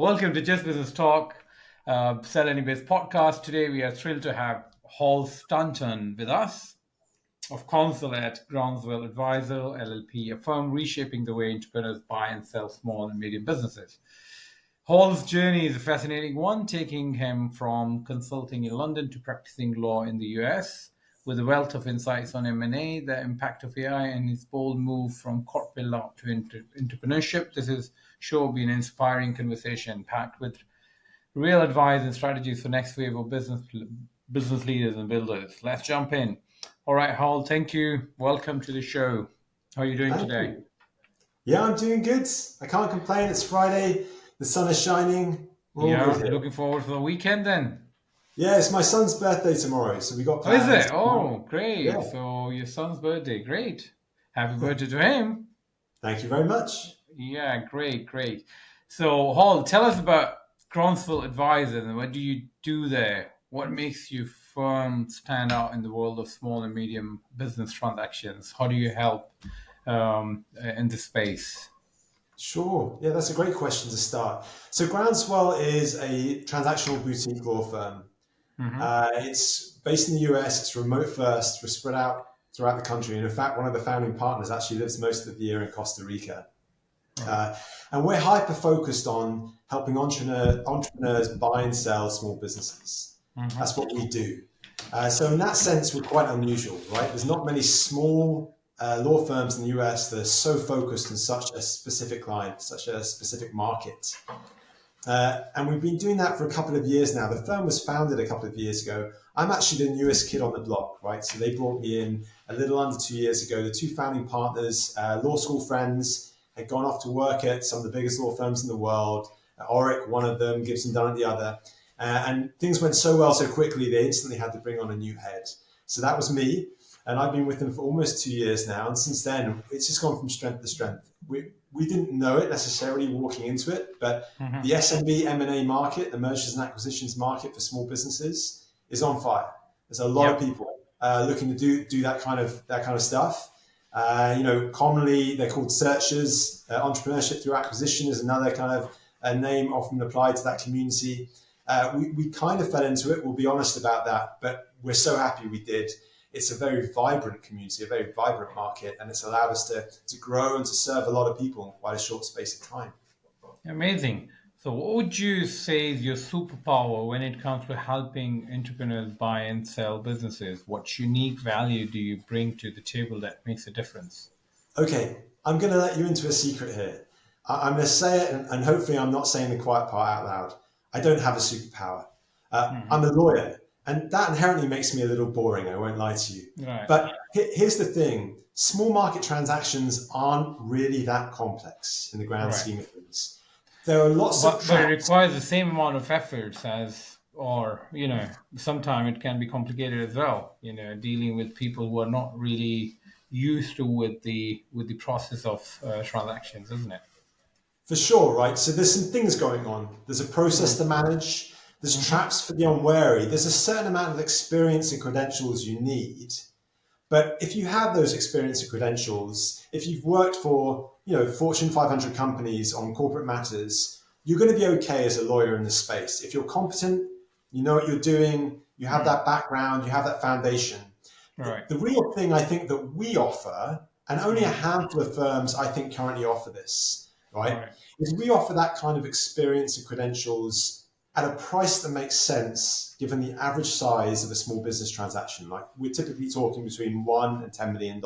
Welcome to Just Business Talk, Sell Any Biz podcast. Today we are thrilled to have Hal Stanton with us of Counsel at Groundswell Advisors, LLP, a firm reshaping the way entrepreneurs buy and sell small and medium businesses. Hal's journey is a fascinating one, taking him from consulting in London to practicing law in the US. With a wealth of insights on M&A, the impact of AI, and his bold move from corporate law to entrepreneurship, this is sure will be an inspiring conversation packed with real advice and strategies for next wave of business leaders and builders. Let's jump in. All right, Hal, thank you. Welcome to the show. How are you doing Thank today? you. Yeah, I'm doing good. I can't complain. It's Friday. The sun is shining. We're all good Yeah, here. looking forward to the weekend then. Yeah, it's my son's birthday tomorrow, so we got Oh, is plans. it? Oh, Yeah, great. So your son's birthday. Great. Happy birthday to him. thank you very much. Yeah, great, great. So, Hall, tell us about Groundswell Advisors and what do you do there? What makes your firm stand out in the world of small and medium business transactions? How do you help in this space? Sure. Yeah, that's a great question to start. So Groundswell is a transactional boutique law firm. Mm-hmm. It's based in the US. It's remote first. We're spread out throughout the country. And in fact, one of the founding partners actually lives most of the year in Costa Rica. Right. Uh, and we're hyper focused on helping entrepreneurs buy and sell small businesses. That's Mm-hmm. what we do. So in that sense, we're quite unusual, right? There's not many small law firms in the US that are so focused on such a specific client, such a specific market. And we've been doing that for a couple of years now. The firm was founded a couple of years ago. I'm actually the newest kid on the block, right? So they brought me in a little under 2 years ago. The two founding partners, law school friends, had gone off to work at some of the biggest law firms in the world. Oric, one of them, Gibson Dunn at the other. And things went so well so quickly, they instantly had to bring on a new head. So that was me. And I've been with them for almost 2 years now. And since then, it's just gone from strength to strength. We didn't know it necessarily walking into it, but Mm-hmm. the SMB M&A market, the mergers and acquisitions market for small businesses, is on fire. There's a lot of Yep. people looking to do that kind of stuff. Commonly they're called searchers. Entrepreneurship through acquisition is another kind of name often applied to that community. We kind of fell into it. We'll be honest about that, but we're so happy we did. It's a very vibrant community, a very vibrant market, and it's allowed us to grow and to serve a lot of people in quite a short space of time. Amazing. So, what would you say is your superpower when it comes to helping entrepreneurs buy and sell businesses? What unique value do you bring to the table that makes a difference? Okay, I'm going to let you into a secret here. I'm going to say it, and hopefully, I'm not saying the quiet part out loud. I don't have a superpower. I'm Hmm. a lawyer, and that inherently makes me a little boring. I won't lie to you. Right. But here's the thing: small market transactions aren't really that complex in the grand Right. scheme of things. There are lots of But it traps. requires the same amount of efforts as, or, sometimes it can be complicated as well, dealing with people who are not really used to with the process of transactions, isn't it? For sure, right? So there's some things going on. There's a process to Mm-hmm. manage. There's Mm-hmm. traps for the unwary. There's a certain amount of experience and credentials you need. But if you have those experience and credentials, if you've worked for, Fortune 500 companies on corporate matters, you're going to be okay as a lawyer in this space. If you're competent, you know what you're doing, you have Mm. that background, you have that foundation. Right. The real thing I think that we offer, and only a Mm. handful of firms I think currently offer this, right, Right. is we offer that kind of experience and credentials at a price that makes sense given the average size of a small business transaction. Like we're typically talking between $1 and $10 million.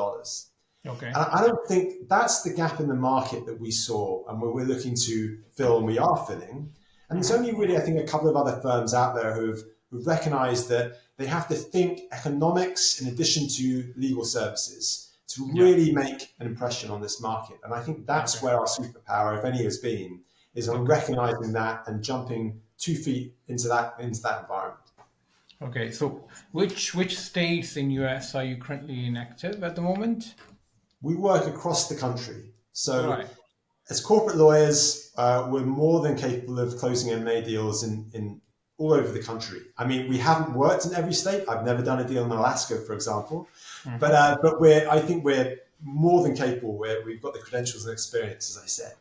Okay. And I don't think that's the gap in the market that we saw and where we're looking to fill and we are filling. And there's Mm-hmm. only really, I think, a couple of other firms out there who've recognized that they have to think economics in addition to legal services to Yeah. really make an impression on this market. And I think that's Okay. where our superpower, if any, has been, is on Okay. recognizing that and jumping 2 feet into that environment. Okay. So, which states in US are you currently inactive at the moment? We work across the country. So Right. as corporate lawyers, we're more than capable of closing M&A deals in all over the country. I mean, we haven't worked in every state. I've never done a deal in Alaska, for example, but Mm-hmm. uh, but I think we're more than capable. We've got the credentials and experience, as I said.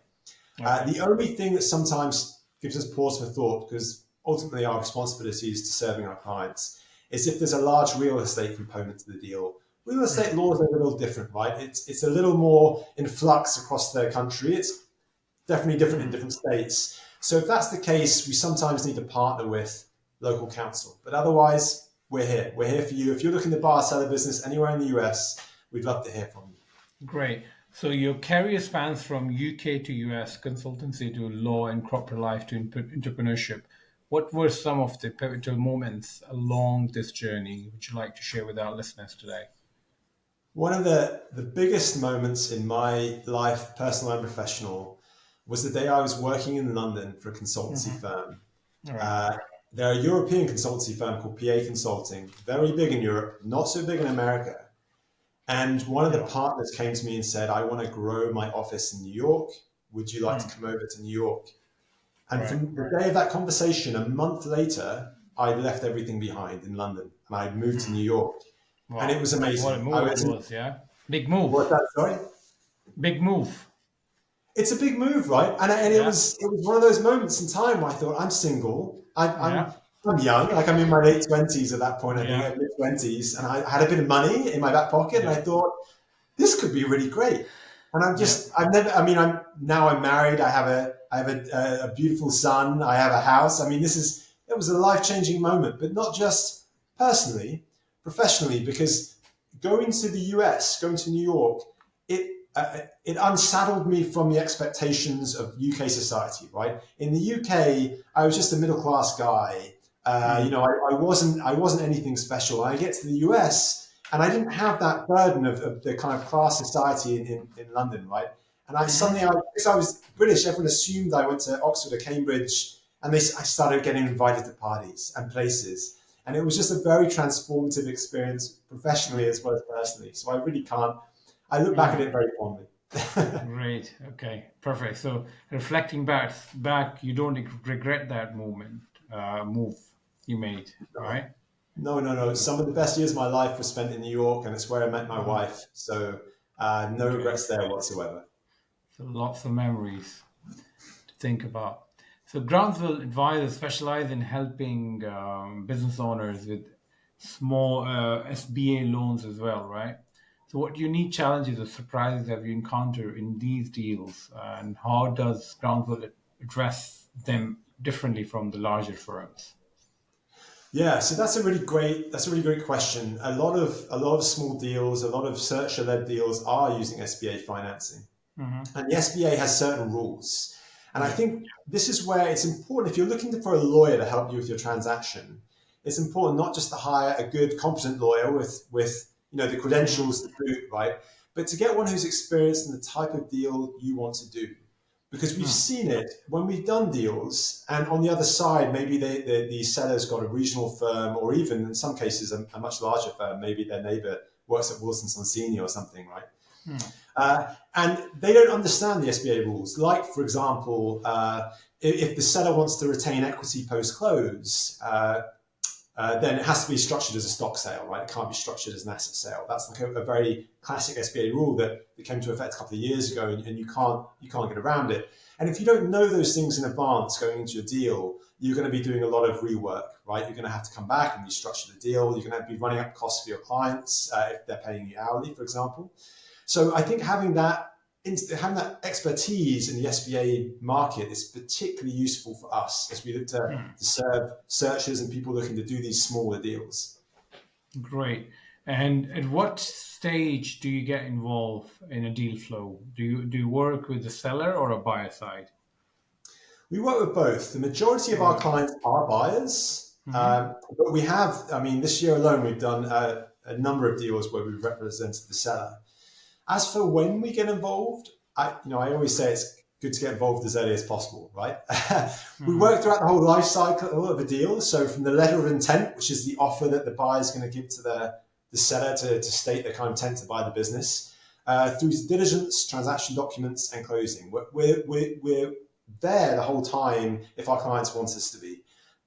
Okay. The only thing that sometimes gives us pause for thought, because ultimately our responsibility is to serving our clients, is if there's a large real estate component to the deal. Real estate laws are a little different, right? It's a little more in flux across the country. It's definitely different in different states. So if that's the case, we sometimes need to partner with local counsel. But otherwise, we're here. We're here for you. If you're looking to buy or sell a business anywhere in the US, we'd love to hear from you. Great. So your career spans from UK to US, consultancy to law and corporate life to entrepreneurship. What were some of the pivotal moments along this journey would you like to share with our listeners today? One of the biggest moments in my life, personal and professional, was the day I was working in London for a consultancy firm. All right. Uh, they're a European consultancy firm called PA Consulting, very big in Europe, not so big in America. And one of the partners came to me and said, I want to grow my office in New York. Would you like to come over to New York? And Right. from the day of that conversation, a month later, I'd left everything behind in London and I'd moved to New York. And it Wow. was What a amazing. I move it was in, was, yeah? Big move. what's that, sorry? Big move. It's a big move, right? And it Yeah. was one of those moments in time where I thought, I'm single. Yeah. I'm young, like I'm in my late 20s at that point, I think, Yeah. mid 20s, and I had a bit of money in my back pocket, and Yeah. I thought, this could be really great. And Yeah. I'm married. I have a beautiful son. I have a house. I mean, it was a life-changing moment, but not just personally, professionally, because going to the US, going to New York, it unsaddled me from the expectations of UK society, right? In the UK, I was just a middle-class guy. I wasn't anything special. I get to the US, and I didn't have that burden of the kind of class society in London, right? And because I was British, everyone assumed I went to Oxford or Cambridge, and I started getting invited to parties and places. And it was just a very transformative experience professionally as well as personally. So I look back at it very fondly. Great. Okay. Perfect. So reflecting back, you don't regret that move you made, right? No. Some of the best years of my life were spent in New York, and it's where I met my wife. So no Okay. regrets there whatsoever. So lots of memories to think about. So Groundswell Advisors specialize in helping business owners with small SBA loans as well, right? So what unique challenges or surprises have you encountered in these deals, and how does Groundswell address them differently from the larger firms? Yeah, so that's a really great question. A lot of small deals, a lot of searcher-led deals are using SBA financing. Hmm. And the SBA has certain rules. And I Yeah. think this is where it's important, if you're looking for a lawyer to help you with your transaction, it's important not just to hire a good, competent lawyer with the Hmm. credentials to boot, right? But to get one who's experienced in the type of deal you want to do. Because we've seen it when we've done deals, and on the other side, maybe the seller's got a regional firm, or even in some cases a much larger firm. Maybe their neighbor works at Wilson Sonsini or something, right? And they don't understand the SBA rules. Like, for example, if the seller wants to retain equity post close, then it has to be structured as a stock sale, right? It can't be structured as an asset sale. That's like a very classic SBA rule that came into effect a couple of years ago, and you can't get around it. And if you don't know those things in advance going into your deal, you're going to be doing a lot of rework, right? You're going to have to come back and restructure the deal. You're going to be running up costs for your clients if they're paying you hourly, for example. So I think having that expertise in the SBA market is particularly useful for us as we look to serve searchers and people looking to do these smaller deals. Great. And at what stage do you get involved in a deal flow? Do you work with the seller or a buyer side? We work with both. The majority of our Right. clients are buyers, Hmm. but we have, I mean, this year alone, we've done a number of deals where we've represented the seller. As for when we get involved, I always say it's good to get involved as early as possible, right? We Hmm. work throughout the whole life cycle of a deal. So from the letter of intent, which is the offer that the buyer is going to give to the seller to state their kind of intent to buy the business, through diligence, transaction documents, and closing. We're there the whole time if our clients want us to be.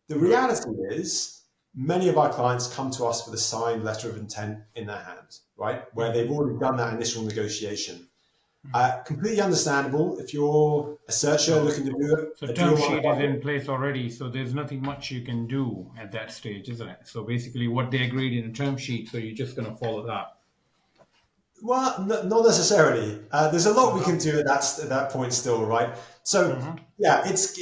The Right. reality is, many of our clients come to us with a signed letter of intent in their hand, right? Where they've Hmm. already done that initial negotiation. Completely understandable if you're a searcher So, looking to do so a term deal on a sheet is in budget. place already, so there's nothing much you can do at that stage, isn't it? So basically, what they agreed in a term sheet, so you're just going to follow that. Well, not necessarily. There's a lot we Uh-huh. can do at that point still, right? So Mm-hmm. yeah, it's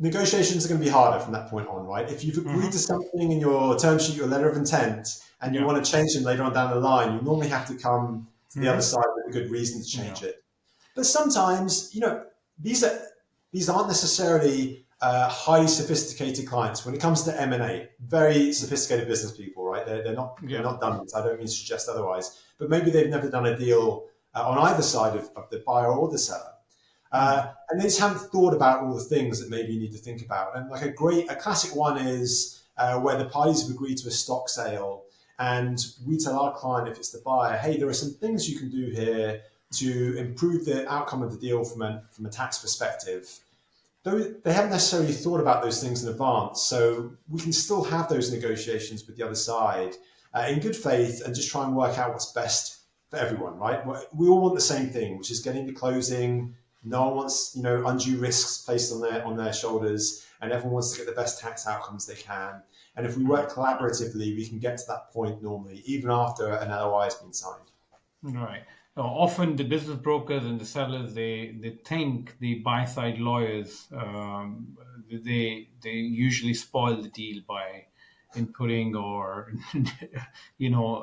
negotiations are going to be harder from that point on, right? If you've agreed to Mm-hmm. something in your term sheet, your letter of intent, and you Yeah. want to change them later on down the line, you normally have to come to the other Mm-hmm. side with a good reason to Yeah. change it. But sometimes, these are these aren't necessarily highly sophisticated clients. When it comes to M&A, very sophisticated business people, right? They're Yeah. not dummies. I don't mean to suggest otherwise. But maybe they've never done a deal on either side of the buyer or the seller. Mm. And they just haven't thought about all the things that maybe you need to think about. And like a classic one is where the parties have agreed to a stock sale, and we tell our client, if it's the buyer, hey, there are some things you can do here to improve the outcome of the deal from a tax perspective. Though they haven't necessarily thought about those things in advance, so we can still have those negotiations with the other side in good faith and just try and work out what's best for everyone, right? We all want the same thing, which is getting to closing. No one wants, undue risks placed on their shoulders, and everyone wants to get the best tax outcomes they can. And if we Mm. work collaboratively, we can get to that point normally, even after an LOI has been signed. Right. Often the business brokers and the sellers they think the buy side lawyers they usually spoil the deal by inputting or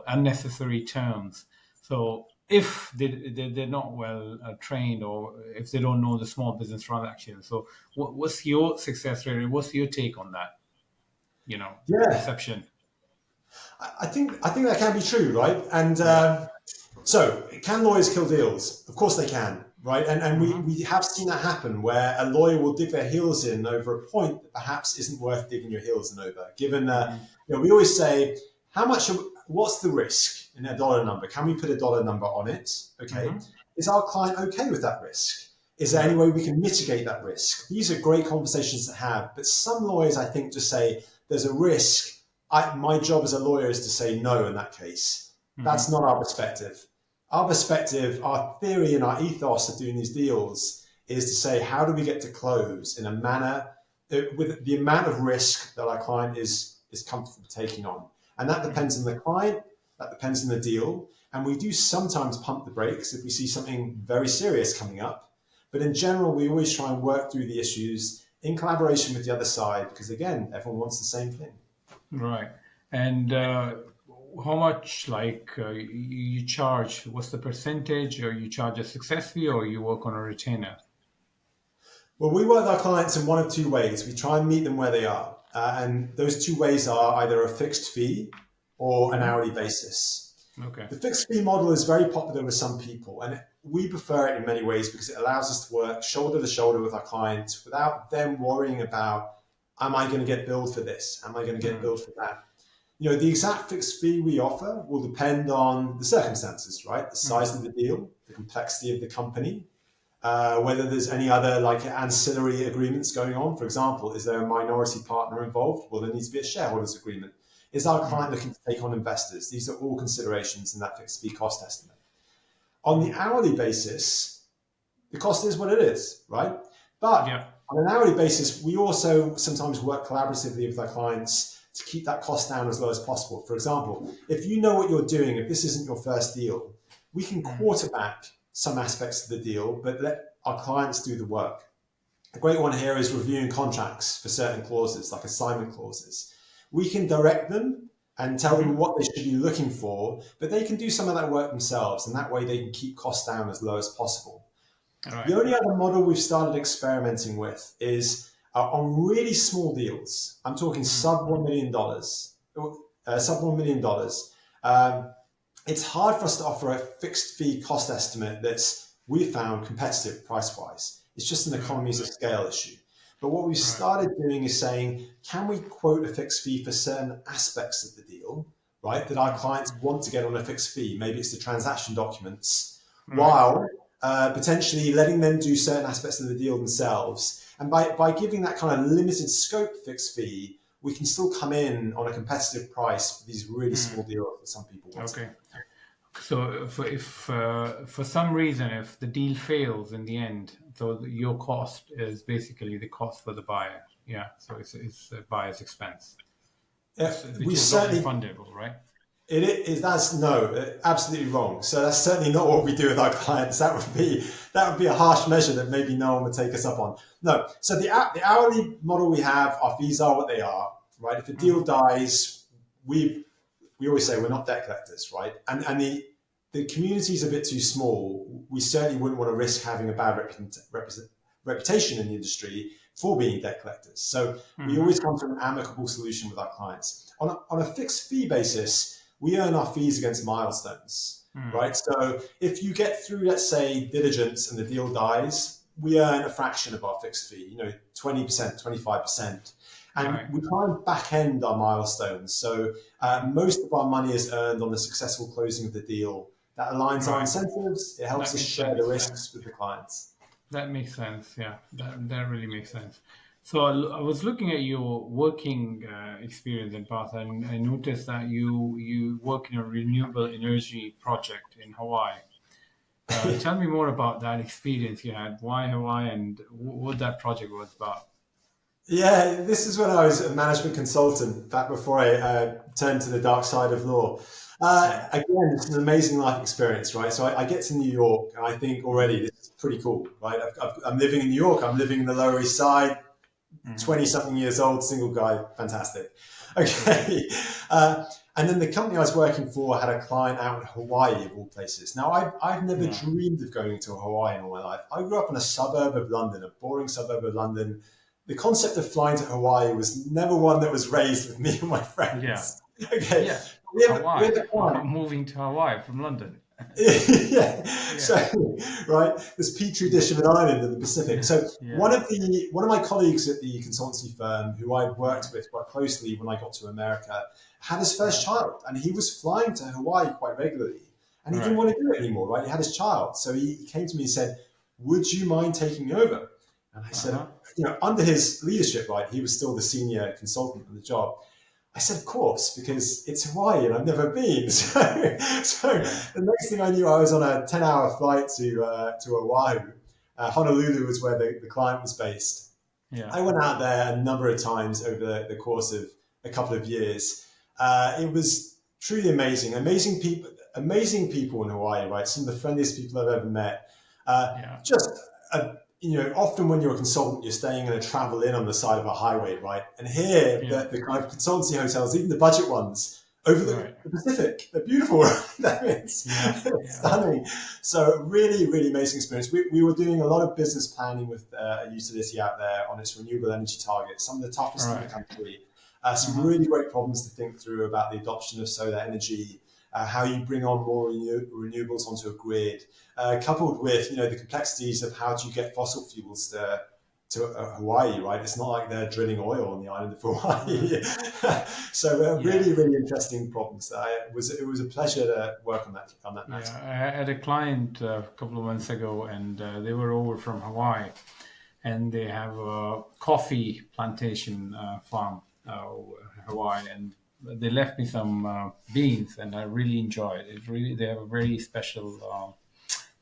unnecessary terms. So if they're not well trained or if they don't know the small business transaction, so what's your success rate? What's your take on that? Yeah, Perception. I think that can be true, right? And Yeah. so, can lawyers kill deals? Of course they can, right? And Mm-hmm. we have seen that happen where a lawyer will dig their heels in over a point that perhaps isn't worth digging your heels in over. Given that, Mm-hmm. we always say, what's the risk in a dollar number? Can we put a dollar number on it? Okay. Mm-hmm. Is our client okay with that risk? Is there any Yeah. way we can mitigate that risk? These are great conversations to have, but some lawyers, I think, just say there's a risk. My job as a lawyer is to say no in that case. That's Mm-hmm. not our perspective. Our perspective, our theory, and our ethos of doing these deals is to say, how do we get to close in a manner with the amount of risk that our client is comfortable taking on? And that depends on the client, that depends on the deal. And we do sometimes pump the brakes if we see something very serious coming up. But in general, we always try and work through the issues in collaboration with the other side because, again, everyone wants the same thing. Right. And how much you charge? What's the percentage? Or you charge a success fee or you work on a retainer? Well, we work with our clients in one of two ways. We try and meet them where they are. And those two ways are either a fixed fee or an Hmm. hourly basis. Okay. The fixed fee model is very popular with some people, and we prefer it in many ways because it allows us to work shoulder to shoulder with our clients without them worrying about, am I going to get billed for this? Am I going to get Mm. billed for that? The exact fixed fee we offer will depend on the circumstances, right? The size of Mm. the deal, the complexity of the company, whether there's any other like ancillary agreements going on. For example, is there a minority partner involved? Well, there needs to be a shareholders agreement. Is our client Mm. looking to take on investors? These are all considerations in that fixed fee cost estimate. On the Mm. hourly basis, the cost is what it is, right? But Yeah. on an hourly basis, we also sometimes work collaboratively with our clients to keep that cost down as low as possible. For example, if you know what you're doing, if this isn't your first deal, we can Mm. quarterback some aspects of the deal, but let our clients do the work. A great one here is reviewing contracts for certain clauses, like assignment clauses. We can direct them and tell them Mm-hmm. what they should be looking for, but they can do some of that work themselves, and that way they can keep costs down as low as possible. All The right. only other model we've started experimenting with is on really small deals. I'm talking Mm. sub $1 million, sub $1 million. Um, it's hard for us to offer a fixed fee cost estimate that's we found competitive price wise. It's just an Mm. economies of scale issue. But what we've All right. started doing is saying, can we quote a fixed fee for certain aspects of the deal, right? That our Mm. clients want to get on a fixed fee. Maybe it's the transaction documents, All right. while potentially letting them do certain aspects of the deal themselves. And by giving that kind of limited scope fixed fee, we can still come in on a competitive price for these really small Mm. deals that some people want to do. Okay. So if for some reason if the deal fails in the end, so your cost is basically the cost for the buyer. Yeah. So it's the buyer's expense, We which is not certainly refundable, right? it is that's no absolutely wrong. So that's certainly not what we do with our clients. That would be a harsh measure that maybe no one would take us up on. No. So the hourly model we have, our fees are what they are, right? If a deal Hmm. dies, we always say we're not debt collectors, right? And the community is a bit too small. We certainly wouldn't want to risk having a bad reputation in the industry for being debt collectors. So we Hmm. always come to an amicable solution with our clients. On a fixed fee basis, we earn our fees against milestones, Hmm. right? So if you get through, let's say, diligence and the deal dies, we earn a fraction of our fixed fee, 20%, 25%. And Right. we try and back end our milestones. So most of our money is earned on the successful closing of the deal. That aligns our Right. incentives. It helps That us makes share the sense. Yeah. risks with the clients. That makes sense. Yeah. That really makes sense. So I was looking at your working experience in past, and I noticed that you work in a renewable energy project in Hawaii. Tell me more about that experience you had. Why Hawaii, and what that project was about. Yeah, this is when I was a management consultant back before I turned to the dark side of law. Right. Again, it's an amazing life experience, right? So I get to New York and I think already this is pretty cool, right? I'm living in New York, I'm living in the Lower East Side, Mm-hmm. 20 something years old, single guy, fantastic. Okay. Okay. Uh, and then the company I was working for had a client out in Hawaii, of all places. Now, I've never Yeah. dreamed of going to Hawaii in all my life. I grew up in a suburb of London, a boring suburb of London. The concept of flying to Hawaii was never one that was raised with me and my Yeah. friends. Okay. Yeah. We Hawaii. have a client. Moving to Hawaii from London. Yeah. So, Yeah. right, this petri dish of an island in the Pacific. Yeah. So Yeah. one of my colleagues at the consultancy firm, who I worked Right. with quite closely when I got to America, had his first Right. child, and he was flying to Hawaii quite regularly, and he didn't Right. want to do it anymore. Right, he had his child, so he came to me and said, "Would you mind taking over?" And I Uh said, huh. under his leadership, right, he was still the senior consultant on the job. I said, of course, because it's Hawaii and I've never been. So Yeah. the next thing I knew, I was on a 10-hour flight to Oahu. Honolulu was where the client was based. Yeah. I went out there a number of times over the course of a couple of years. It was truly amazing people in Hawaii, right? Some of the friendliest people I've ever met. Yeah. Just often when you're a consultant, you're staying in a travel inn on the side of a highway, right? And here, Yeah. the kind of consultancy hotels, even the budget ones, over Right. the Pacific, they're beautiful. Right? Yeah. It's Yeah. stunning. So really, really amazing experience. We were doing a lot of business planning with a utility out there on its renewable energy targets, some of the toughest in the Right. country. Uh Some huh. really great problems to think through about the adoption of solar energy, how you bring on more renewables onto a grid, coupled with the complexities of how do you get fossil fuels to Hawaii, right? It's not like they're drilling oil on the island of Right. Hawaii. So Yeah. really, really interesting problems. It was a pleasure to work on that Yeah. matter. I had a client a couple of months ago, and they were over from Hawaii, and they have a coffee plantation farm, Hawaii, and they left me some beans, and I really enjoyed it. Really, they have a very special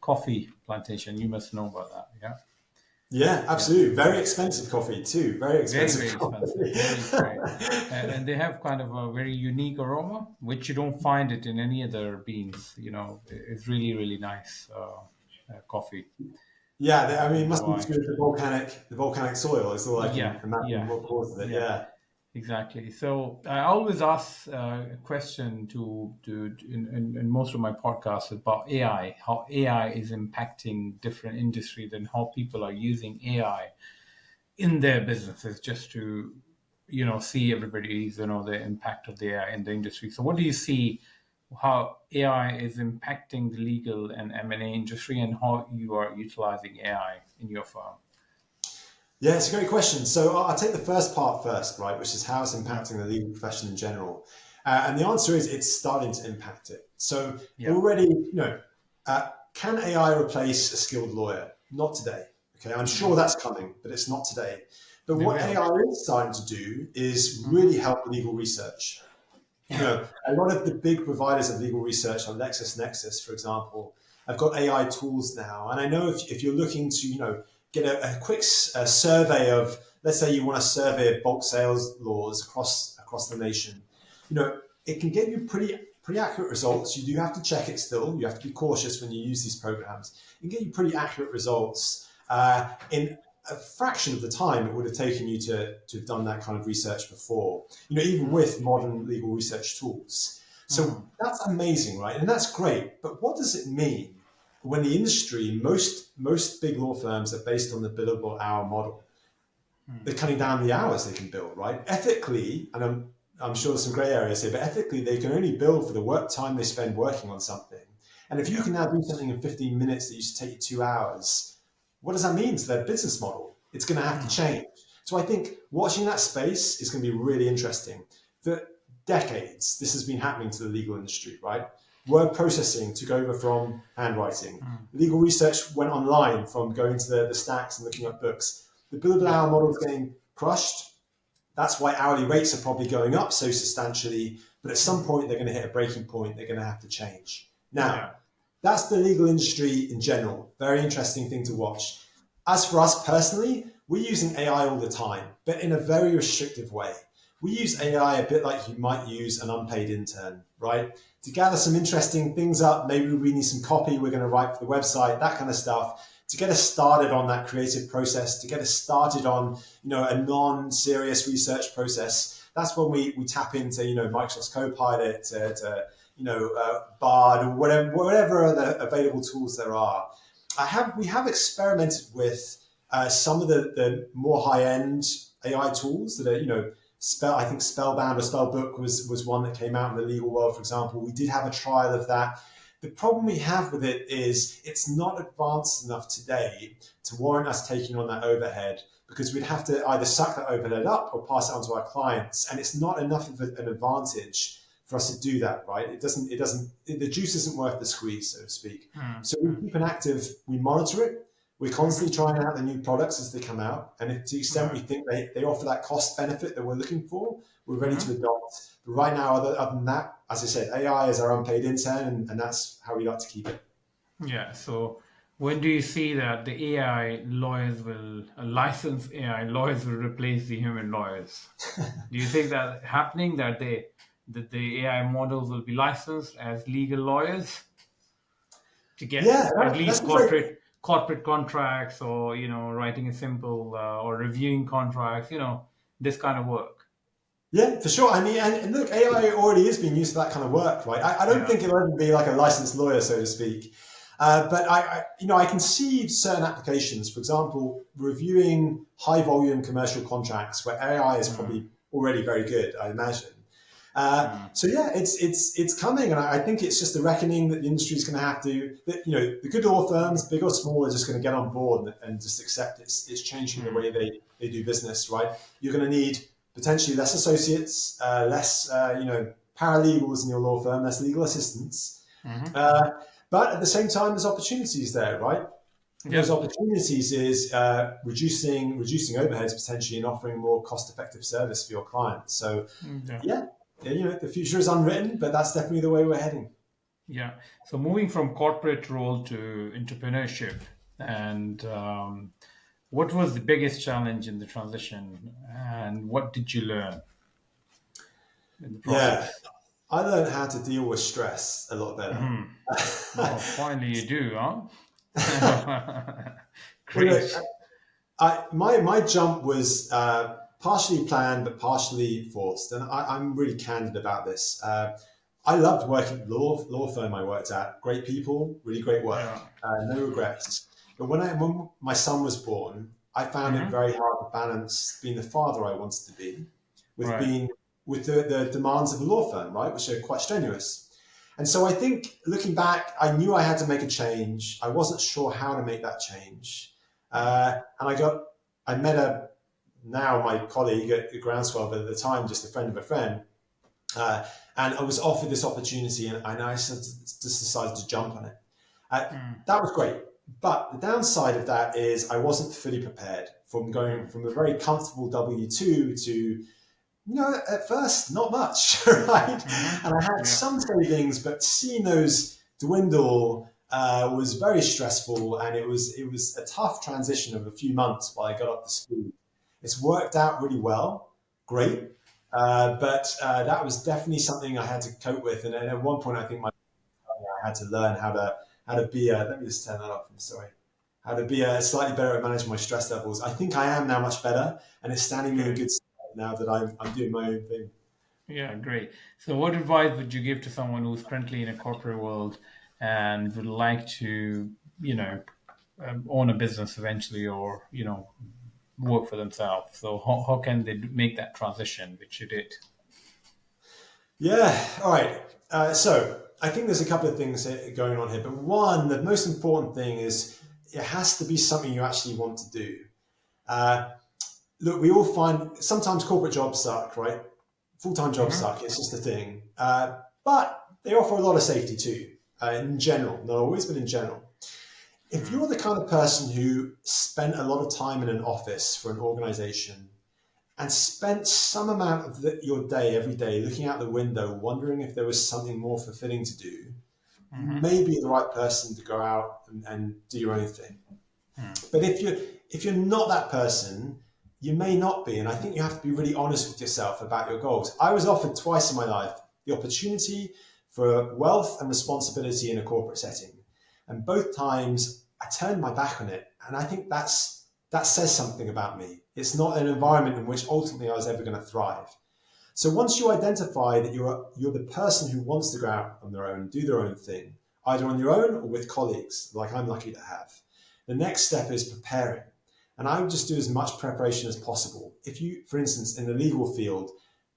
coffee plantation. You must know about that, yeah, Yeah, yeah, absolutely. Very yeah. expensive coffee too. Very Very, expensive very expensive, coffee. very great, and they have kind of a very unique aroma, which you don't find it in any other beans. It's really, really nice coffee Yeah, I mean, in it must be to Hawaii. do with the volcanic soil. Is all I Yeah, can imagine yeah, what causes it. yeah. Yeah. Exactly. So I always ask a question in most of my podcasts about AI, how AI is impacting different industries and how people are using AI in their businesses, just to see everybody's the impact of the AI in the industry. So what do you see how AI is impacting the legal and M&A industry, and how you are utilizing AI in your firm? Yeah, it's a great question. So I'll take the first part first, right, which is how it's Yeah. impacting the legal profession in general. And the answer is it's starting to impact it. So Yeah. already, can AI replace a skilled lawyer? Not today. Okay, I'm sure Hmm. that's coming, but it's not today. But They what will. AI is starting to do is Hmm. really help legal research. A lot of the big providers of legal research, like LexisNexis, for example, have got AI tools now. And I know if you're looking to, get a quick survey of, let's say you want to survey of bulk sales laws across the nation, it can get you pretty accurate results. You do have to check it still. You have to be cautious when you use these programs. It can get you pretty accurate results in a fraction of the time it would have taken you to have done that kind of research before, even with modern legal research tools. So that's amazing, right? And that's great. But what does it mean when the industry, most big law firms are based on the billable hour model? They're cutting down the hours they can bill, right? Ethically, and I'm sure there's some gray areas here, but ethically, they can only bill for the work time they spend working on something. And if you can now do something in 15 minutes that used to take you 2 hours, what does that mean to their business model? It's going to have to change. So I think watching that space is going to be really interesting. For decades, this has been happening to the legal industry, right? Word processing took over from handwriting. Legal research went online from going to the stacks and looking up books. The billable hour model is getting crushed. That's why hourly rates are probably going up so substantially. But at some point, they're going to hit a breaking point. They're going to have to change. Now, that's the legal industry in general. Very interesting thing to watch. As for us personally, we're using AI all the time, but in a very restrictive way. We use AI a bit like you might use an unpaid intern, right? To gather some interesting things up, maybe we need some copy we're going to write for the website, that kind of stuff, to get us started on that creative process, to get us started on, a non-serious research process. That's when we tap into, Microsoft's Copilot, Bard, or whatever other available tools there are. We have experimented with some of the more high-end AI tools that are, I think Spellbound or Spellbook was one that came out in the legal world, for example. We did have a trial of that. The problem we have with it is it's not advanced enough today to warrant us taking on that overhead, because we'd have to either suck that overhead up or pass it on to our clients. And it's not enough of an advantage for us to do that, right? The juice isn't worth the squeeze, so to speak. So we keep an active, we monitor it. We're constantly trying out the new products as they come out. And if to the extent we think they offer that cost benefit that we're looking for, we're ready to adopt. But right now, other than that, as I said, AI is our unpaid intern, and that's how we like to keep it. Yeah. So when do you see that the AI lawyers will, licensed AI lawyers will replace the human lawyers? Do you think that happening, that the AI models will be licensed as legal lawyers to get at least corporate contracts, or writing a simple or reviewing contracts, this kind of work? Yeah, for sure. I mean, and look, AI already is being used for that kind of work, right? I don't think it'll ever be like a licensed lawyer, so to speak. But I can see certain applications, for example, reviewing high volume commercial contracts where AI is probably already very good, I imagine. So yeah, it's coming, and I think it's just a reckoning that the industry is going to have to. That, the good law firms, big or small, are just going to get on board and just accept it's changing the way they do business. Right? You're going to need potentially less associates, less paralegals in your law firm, less legal assistants. But at the same time, there's opportunities there, right? Those opportunities is reducing overheads potentially and offering more cost-effective service for your clients. So the future is unwritten, but that's definitely the way we're heading. Yeah. So moving from corporate role to entrepreneurship, and what was the biggest challenge in the transition, and what did you learn in the process? Yeah, I learned how to deal with stress a lot better. Oh, finally you do, huh? Well, Great. look, my jump was partially planned but partially forced, and I'm really candid about this. I loved working at the law firm I worked at. Great people, really great work, no regrets. But when my son was born, I found it very hard to balance being the father I wanted to be with being with the demands of a law firm, right, which are quite strenuous. And so I think looking back, I knew I had to make a change. I wasn't sure how to make that change. And I met now my colleague at Groundswell, but at the time just a friend of a friend. And I was offered this opportunity, and I just decided to jump on it. That was great. But the downside of that is I wasn't fully prepared from going from a very comfortable W-2 to At first, not much, right? Hmm. And I had Yeah. some savings, but seeing those dwindle was very stressful, and it was a tough transition of a few months while I got up to speed. It's worked out really well, great, but that was definitely something I had to cope with. And at one point, I think I had to learn how to be a. Let me just turn that off. I'm sorry. How to be slightly better at managing my stress levels. I think I am now much better, and it's standing me in Good. good stead now that I'm doing my own thing. Yeah, great. So, what advice would you give to someone who's currently in a corporate world and would like to, you know, own a business eventually, or work for themselves? So, how can they make that transition, which you did? Yeah. All right. So I think there's a couple of things going on here, but one, the most important thing is it has to be something you actually want to do. Uh, Look, we all find sometimes corporate jobs suck, right? Full-time jobs Hmm. suck. It's just a thing. But they offer a lot of safety too, in general. Not always, but in general. If Mm. you're the kind of person who spent a lot of time in an office for an organization and spent some amount of your day every day looking out the window, wondering if there was something more fulfilling to do, you Hmm. may be the right person to go out and do your own thing. Mm. But if you're not that person, you may not be. And I think you have to be really honest with yourself about your goals. I was offered twice in my life the opportunity for wealth and responsibility in a corporate setting. And both times I turned my back on it. And I think that says something about me. It's not an environment in which ultimately I was ever going to thrive. So once you identify that you're the person who wants to go out on their own, do their own thing, either on your own or with colleagues, like I'm lucky to have, the next step is preparing. And I would just do as much preparation as possible. If you, for instance, in the legal field,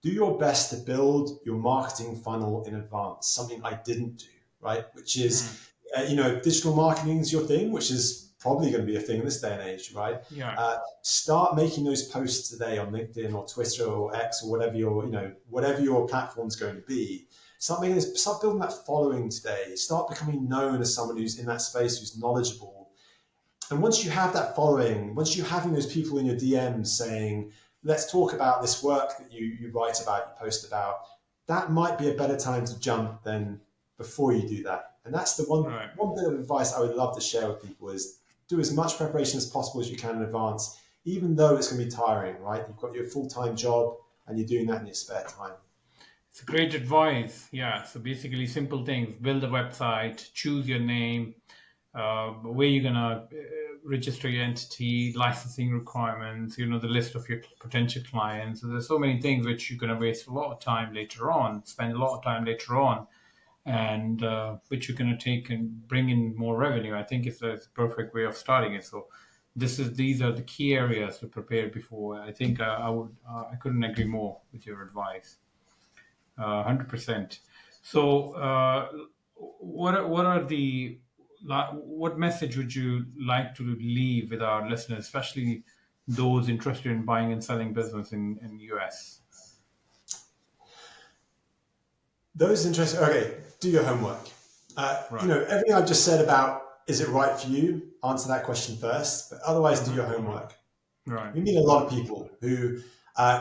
do your best to build your marketing funnel in advance, something I didn't do, right? Which Mm. is, digital marketing is your thing, which is probably going to be a thing in this day and age, right? Yeah. Start making those posts today on LinkedIn or Twitter or X or whatever your platform's going to be. Start building that following today. Start becoming known as someone who's in that space, who's knowledgeable. And once you have that following, once you're having those people in your DMs saying, let's talk about this work that you write about, you post about, that might be a better time to jump than before you do that. And that's the one, Right. one bit of advice I would love to share with people is do as much preparation as possible as you can in advance, even though it's going to be tiring, right? You've got your full-time job and you're doing that in your spare time. It's great advice. Yeah. So basically, simple things: build a website, choose your name, where you're gonna register your entity, licensing requirements. The list of your potential clients. So there's so many things which you're gonna waste a lot of time later on, spend a lot of time later on, and which you're gonna take and bring in more revenue. I think it's a perfect way of starting it. So. These are the key areas to prepare before. I think I couldn't agree more with your advice. 100%. So, what message would you like to leave with our listeners, especially those interested in buying and selling business in US? Those interested, okay, do your homework. Right. Everything I've just said about is it right for you, answer that question first, but otherwise do Hmm. your homework. Right. We meet a lot of people who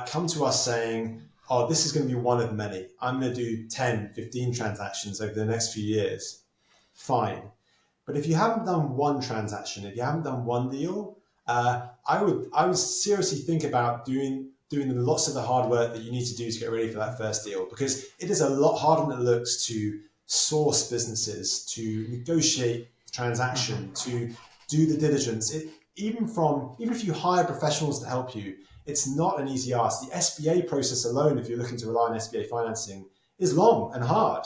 come to us saying, oh, this is going to be one of many. I'm going to do 10, 15 transactions over the next few years. Fine. But if you haven't done one transaction, if you haven't done one deal, I would seriously think about doing lots of the hard work that you need to do to get ready for that first deal, because it is a lot harder than it looks to source businesses, to negotiate the transaction, Hmm. to do the diligence. Even if you hire professionals to help you, it's not an easy ask. The SBA process alone, if you're looking to rely on SBA financing, is long and hard.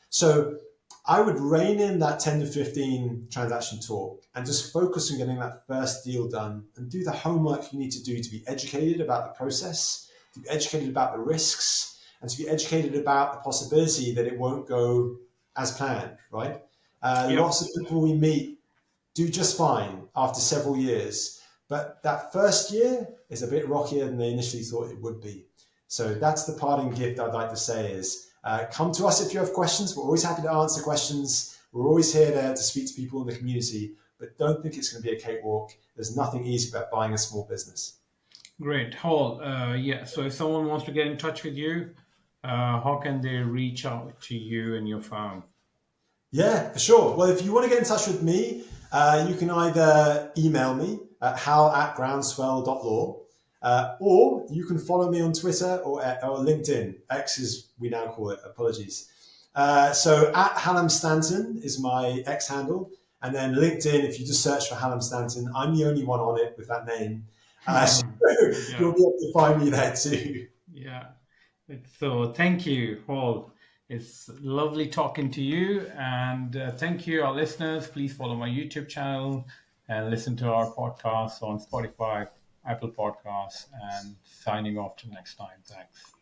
So I would rein in that 10 to 15 transaction talk and just focus on getting that first deal done and do the homework you need to do to be educated about the process, to be educated about the risks, and to be educated about the possibility that it won't go as planned, right? Yep. Lots of people we meet do just fine after several years, but that first year is a bit rockier than they initially thought it would be. So that's the parting gift I'd like to say is come to us if you have questions. We're always happy to answer questions. We're always here to speak to people in the community, but don't think it's going to be a cakewalk. There's nothing easy about buying a small business. Great. Hall, yeah. So if someone wants to get in touch with you, how can they reach out to you and your firm? Yeah, for sure. Well, if you want to get in touch with me, you can either email me at hal@groundswell.law, or you can follow me on Twitter or LinkedIn. X is we now call it. Apologies. So at Hallam Stanton is my X handle. And then LinkedIn, if you just search for Hallam Stanton, I'm the only one on it with that name. So Yeah. you'll be able to find me there too. Yeah. So thank you, Paul. It's lovely talking to you. And thank you, our listeners. Please follow my YouTube channel and listen to our podcast on Spotify, Apple Podcasts, and signing off till next time. Thanks.